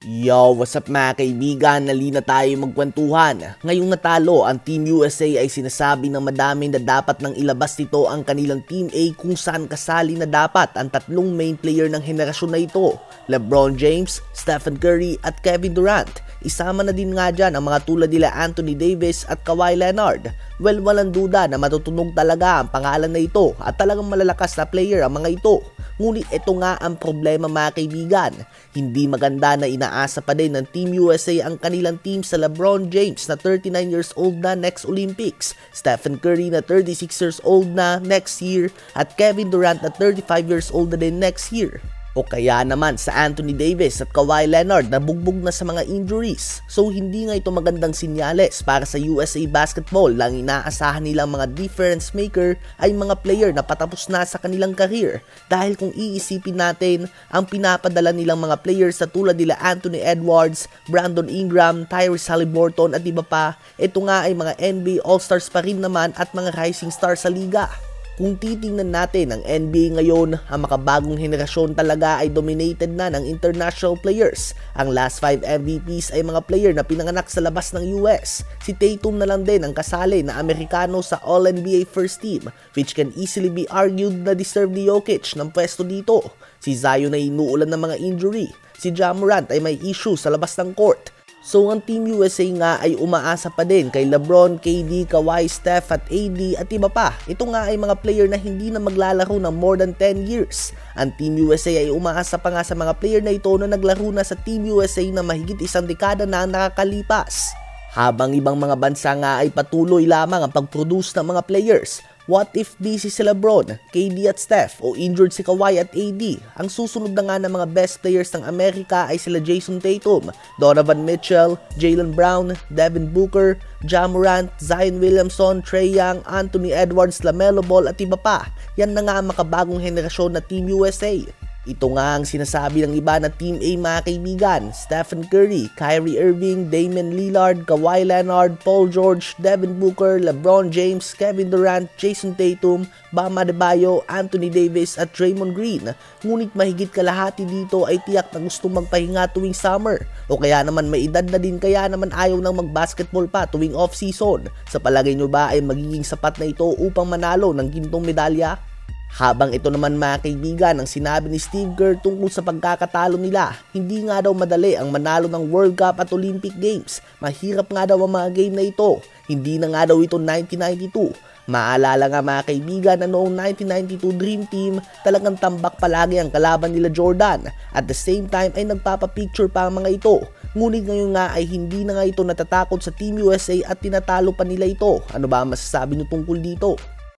Yo, what's up mga kaibigan? Nalina tayo magkwentuhan. Ngayong natalo ang Team USA ay sinasabi ng madami na dapat nang ilabas nito ang kanilang Team A kung saan kasali na dapat ang tatlong main player ng henerasyon na ito, LeBron James, Stephen Curry at Kevin Durant. Isama na din nga dyan ang mga tulad nila Anthony Davis at Kawhi Leonard. Well, walang duda na matutunog talaga ang pangalan na ito at talagang malalakas na player ang mga ito. Ngunit ito nga ang problema mga kaibigan. Hindi maganda na inaasa pa din ng Team USA ang kanilang team sa LeBron James na 39 years old na next Olympics, Stephen Curry na 36 years old na next year at Kevin Durant na 35 years old na din next year. O kaya naman sa Anthony Davis at Kawhi Leonard na bugbog na sa mga injuries. So hindi nga ito magandang sinyales para sa USA Basketball lang inaasahan nilang mga difference maker ay mga player na patapos na sa kanilang career. Dahil kung iisipin natin, ang pinapadala nilang mga players sa tulad nila Anthony Edwards, Brandon Ingram, Tyrese Haliburton at iba pa, ito nga ay mga NBA All-Stars pa rin naman at mga rising stars sa liga. Kung titingnan natin ang NBA ngayon, ang makabagong henerasyon talaga ay dominated na ng international players. Ang last 5 MVPs ay mga player na pinanganak sa labas ng US. Si Tatum na lang din ang kasali na Amerikano sa All-NBA First Team, which can easily be argued na deserve ni Jokic ng pwesto dito. Si Zion ay inuulan ng mga injury. Si Ja Morant ay may issue sa labas ng court. So ang Team USA nga ay umaasa pa din kay LeBron, KD, Kawhi, Steph at AD at iba pa. Ito nga ay mga player na hindi na maglalaro ng more than 10 years. Ang Team USA ay umaasa pa nga sa mga player na ito na naglaro na sa Team USA na mahigit isang dekada na ang nakakalipas. Habang ibang mga bansa nga ay patuloy lamang ang pag-produce ng mga players. What if busy si LeBron, KD at Steph o injured si Kawhi at AD? Ang susunod na nga ng mga best players ng Amerika ay sila Jason Tatum, Donovan Mitchell, Jaylen Brown, Devin Booker, Ja Morant, Zion Williamson, Trae Young, Anthony Edwards, LaMelo Ball at iba pa. Yan na nga ang makabagong henerasyon na Team USA. Ito nga ang sinasabi ng iba na Team A mga kaibigan, Stephen Curry, Kyrie Irving, Damian Lillard, Kawhi Leonard, Paul George, Devin Booker, LeBron James, Kevin Durant, Jason Tatum, Bam Adebayo, Anthony Davis at Draymond Green. Ngunit mahigit kalahati dito ay tiyak na gustong magpahinga tuwing summer. O kaya naman may edad na din kaya naman ayaw nang mag-basketball pa tuwing off-season. Sa palagay nyo ba ay magiging sapat na ito upang manalo ng gintong medalya? Habang ito naman mga kaibigan ang sinabi ni Steve Kerr tungkol sa pagkakatalo nila, hindi nga daw madali ang manalo ng World Cup at Olympic Games. Mahirap nga daw ang mga game na ito. Hindi na nga daw ito 1992. Maalala nga mga kaibigan na noong 1992 Dream Team talagang tambak palagi ang kalaban nila Jordan. At the same time ay nagpapapicture pa ang mga ito. Ngunit ngayon nga ay hindi na nga ito natatakot sa Team USA at tinatalo pa nila ito. Ano ba masasabi nyo tungkol dito?